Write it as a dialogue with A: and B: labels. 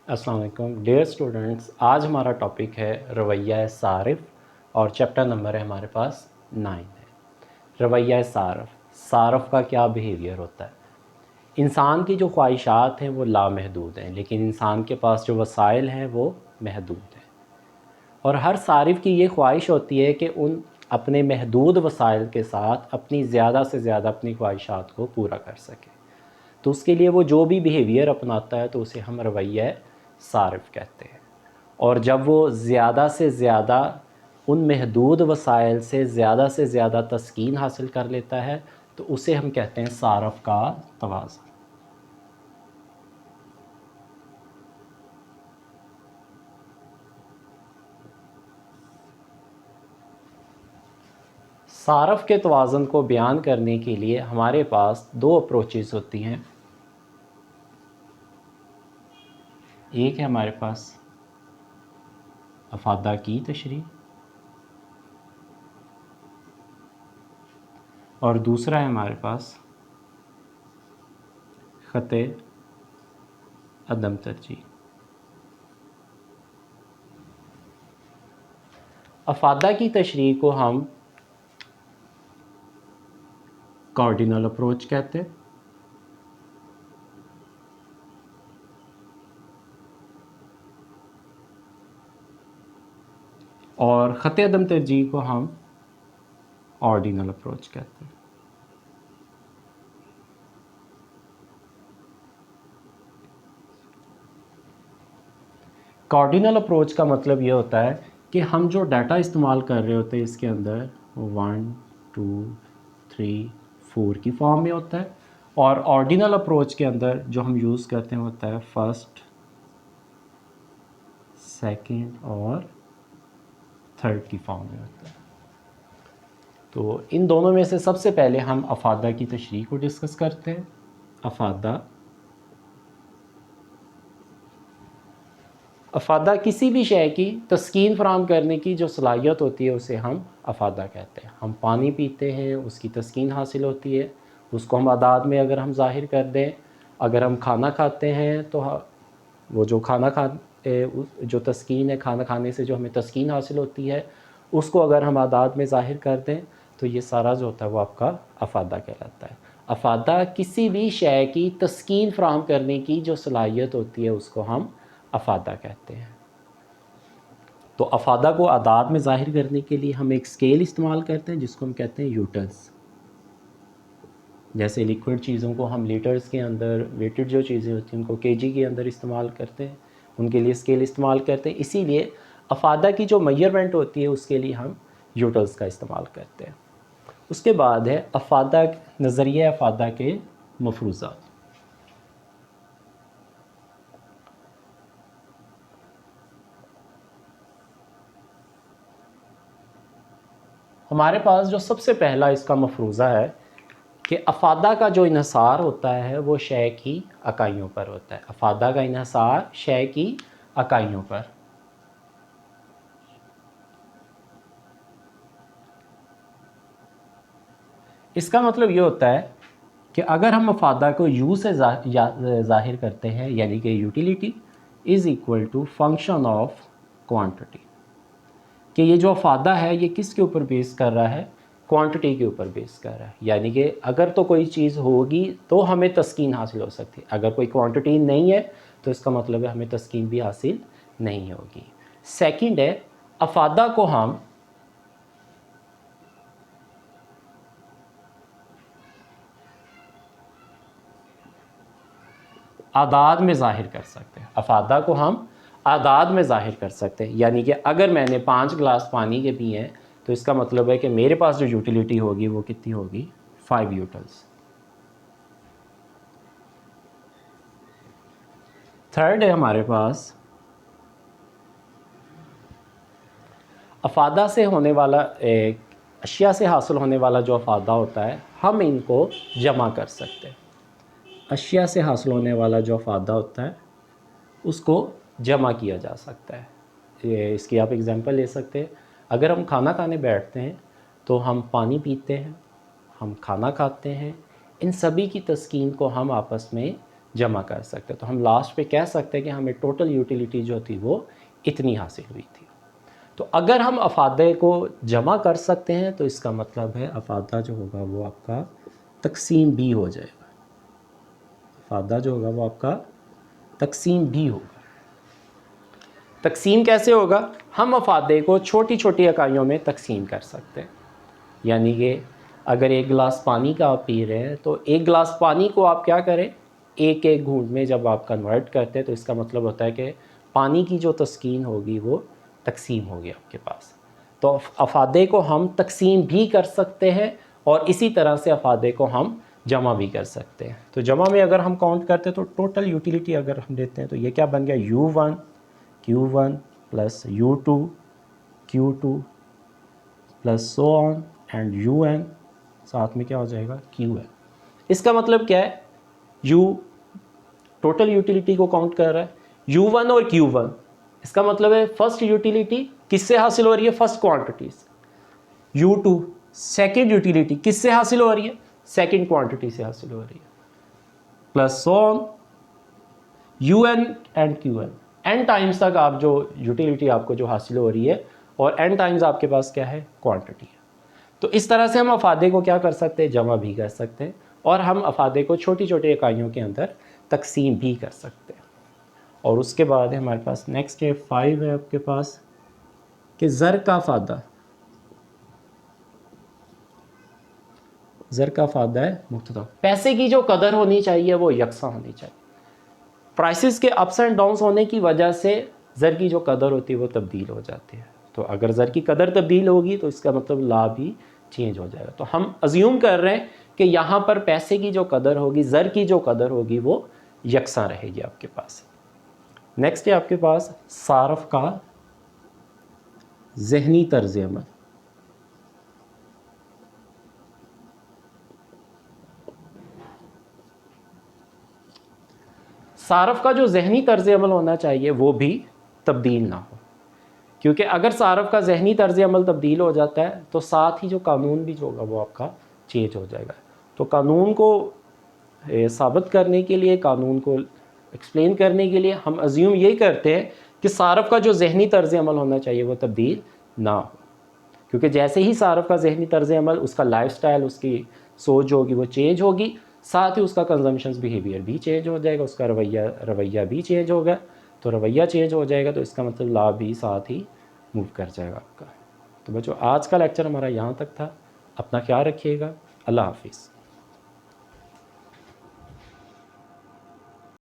A: अस्सलाम वालेकुम dear students. आज हमारा टॉपिक है रवैया सारिफ और चैप्टर नंबर है हमारे पास 9 है। रवैया सारफ का क्या बिहेवियर होता है। इंसान की जो ख्वाहिशात हैं वो लामहदूद हैं, लेकिन इंसान के पास जो वसाइल हैं वो महदूद हैं। और हर सारिफ की ये ख्वाहिश होती है कि उन अपने महदूद वसाइल के साथ अपनी ज़्यादा से ज़्यादा अपनी ख्वाहिशात को पूरा कर सके। तो उसके लिए वो जो भी बिहेवियर अपनाता है तो उसे हम रवैया सारिफ कहते हैं। और जब वो ज़्यादा से ज़्यादा उन महदूद वसाइल से ज़्यादा तस्कीन हासिल कर लेता है तो उसे हम कहते हैं सारफ का तवाज़ुन। सारफ के तवाज़ुन को बयान करने के लिए हमारे पास दो अप्रोचेज़ होती हैं। एक है हमारे पास अफादा की तशरीह और दूसरा है हमारे पास ख़त अदम तरजीह। अफादा की तशरीह को हम कार्डिनल अप्रोच कहते हैं और ख़त अदम तरजीह को हम ऑर्डिनल अप्रोच कहते हैं। कार्डिनल अप्रोच का मतलब ये होता है कि हम जो डाटा इस्तेमाल कर रहे होते हैं इसके अंदर 1 2 3 4 की फॉर्म में होता है, और ऑर्डिनल अप्रोच के अंदर जो हम यूज़ करते हैं होता है फर्स्ट, सेकंड और थर्ड की फॉर्म में होता है। तो इन दोनों में से सबसे पहले हम अफादा की तशरीह को डिस्कस करते हैं। अफादा किसी भी शय की तस्कीन फराहम करने की जो सलाहियत होती है उसे हम अफादा कहते हैं। हम पानी पीते हैं, उसकी तस्कीन हासिल होती है, उसको हम आदाद में अगर हम ज़ाहिर कर दें। अगर हम खाना खाते हैं तो वो जो खाना खा जो तस्कीन है, खाना खाने से जो हमें तस्कीन हासिल होती है, उसको अगर हम आदाद में ज़ाहिर कर दें तो ये सारा जो होता है वो आपका अफादा कहलाता है। अफादा किसी भी शय की तस्कीन फराहम करने की जो सलाहियत होती है उसको हम अफादा कहते हैं। तो अफादा को आदाद में ज़ाहिर करने के लिए हम एक स्केल इस्तेमाल करते हैं जिसको हम कहते हैं यूटर्स। जैसे लिक्विड चीज़ों को हम लीटर्स के अंदर, वेटेड जो चीज़ें होती हैं उनको केजी के अंदर इस्तेमाल करते हैं, उनके लिए स्केल इस्तेमाल करते हैं। इसीलिए अफादा की जो मेजरमेंट होती है उसके लिए हम यूटर्स का इस्तेमाल करते हैं। उसके बाद है अफादा, नज़रिया अफादा के मफरूज़ात। हमारे पास जो सबसे पहला इसका मफरूज़ा है कि अफादा का जो इन्हसार होता है वो शय की इकाइयों पर होता है। अफादा का इन्हसार शय की इकाइयों पर। इसका मतलब ये होता है कि अगर हम अफादा को यू से ज़ाहिर करते हैं, यानी कि utility is equal to function of quantity, कि ये जो अफादा है ये किसके ऊपर बेस कर रहा है, क्वांटिटी के ऊपर बेस कर रहा है। यानी कि अगर तो कोई चीज़ होगी तो हमें तस्कीन हासिल हो सकती है, अगर कोई क्वांटिटी नहीं है तो इसका मतलब है हमें तस्कीन भी हासिल नहीं होगी। सेकंड है, अफादा को हम आदाद में ज़ाहिर कर सकते हैं। अफादा को हम आदाद में ज़ाहिर कर सकते हैं, यानी कि अगर मैंने 5 गिलास पानी के पिए हैं तो इसका मतलब है कि मेरे पास जो यूटिलिटी होगी वो कितनी होगी, 5 यूटल्स। थर्ड है हमारे पास अफादा से होने वाला, अशिया से हासिल होने वाला जो अफादा होता है हम इनको जमा कर सकते हैं। अशिया से हासिल होने वाला जो अफादा होता है उसको जमा किया जा सकता है। ये इसकी आप एग्ज़ाम्पल ले सकते हैं। अगर हम खाना खाने बैठते हैं तो हम पानी पीते हैं, हम खाना खाते हैं, इन सभी की तस्कीन को हम आपस में जमा कर सकते हैं। तो हम लास्ट पे कह सकते हैं कि हमें टोटल यूटिलिटी जो थी वो इतनी हासिल हुई थी। तो अगर हम अफादे को जमा कर सकते हैं तो इसका मतलब है अफादा जो होगा वो आपका तकसीम भी हो जाएगा। अफादा जो होगा वो आपका तकसीम भी होगा। तकसीम कैसे होगा? हम अफादे को छोटी छोटी इकाइयों में तकसीम कर सकते हैं। यानी कि अगर एक गिलास पानी का आप पी रहे हैं तो एक गिलास पानी को आप क्या करें, एक एक घूंट में जब आप कन्वर्ट करते हैं तो इसका मतलब होता है कि पानी की जो तस्कीन होगी वो तकसीम होगी आपके पास। तो अफादे को हम तकसीम भी कर सकते हैं और इसी तरह से अफादे को हम जमा भी कर सकते हैं। तो जमा में अगर हम काउंट करते हैं तो टोटल यूटिलिटी अगर हम लेते हैं तो ये क्या बन गया, U1 Q1 plus U2 Q2 plus so on and UN, साथ में क्या हो जाएगा QN। इसका मतलब क्या है, U टोटल यूटिलिटी को काउंट कर रहा है, U1 और Q1, इसका मतलब है फर्स्ट यूटिलिटी किससे हासिल हो रही है, first quantities. U2 second utility किससे हासिल हो रही है, सेकेंड क्वांटिटी से हासिल हो रही है, plus so on UN and QN। n times तक आप जो यूटिलिटी आपको जो हासिल हो रही है और n टाइम्स आपके पास क्या है, क्वांटिटी है। तो इस तरह से हम अफादे को क्या कर सकते हैं, जमा भी कर सकते हैं और हम अफादे को छोटी छोटी इकाइयों के अंदर तकसीम भी कर सकते हैं। और उसके बाद है हमारे पास नेक्स्ट है 5 है आपके पास कि ज़र का फ़ायदा, ज़र का फ़ायदा है मुख्तदा, पैसे की जो कदर होनी चाहिए वो यकसा होनी चाहिए। प्राइसेस के अप्स एंड डाउन्स होने की वजह से ज़र की जो कदर होती है वो तब्दील हो जाती है। तो अगर ज़र की कदर तब्दील होगी तो इसका मतलब लाभ भी चेंज हो जाएगा। तो हम अज्यूम कर रहे हैं कि यहाँ पर पैसे की जो कदर होगी, ज़र की जो कदर होगी वो यकसा रहेगी आपके पास। नेक्स्ट है आपके पास सारफ का ज़हनी तर्ज अमल। सारफ का जो ज़हनी तर्ज अमल होना चाहिए वो भी तब्दील ना हो, क्योंकि अगर सारफ का ज़हनी तर्ज अमल तब्दील हो जाता है तो साथ ही जो कानून भी जो होगा वो आपका चेंज हो जाएगा। तो कानून को साबित करने के लिए, कानून को एक्सप्लेन करने के लिए हम अज्यूम यही करते हैं कि सारफ का जो ज़हनी तर्ज अमल होना चाहिए वो तब्दील ना हो, क्योंकि जैसे ही सारफ का ज़हनी तर्ज अमल, उसका लाइफस्टाइल, उसकी सोच जो होगी वो चेंज होगी, साथ ही उसका कंजम्पशन बिहेवियर भी चेंज हो जाएगा, उसका रवैया भी चेंज होगा। तो रवैया चेंज हो जाएगा तो इसका मतलब लाभ भी साथ ही मूव कर जाएगा आपका। तो बच्चों आज का लेक्चर हमारा यहाँ तक था। अपना ख्याल रखिएगा। अल्लाह हाफिज़।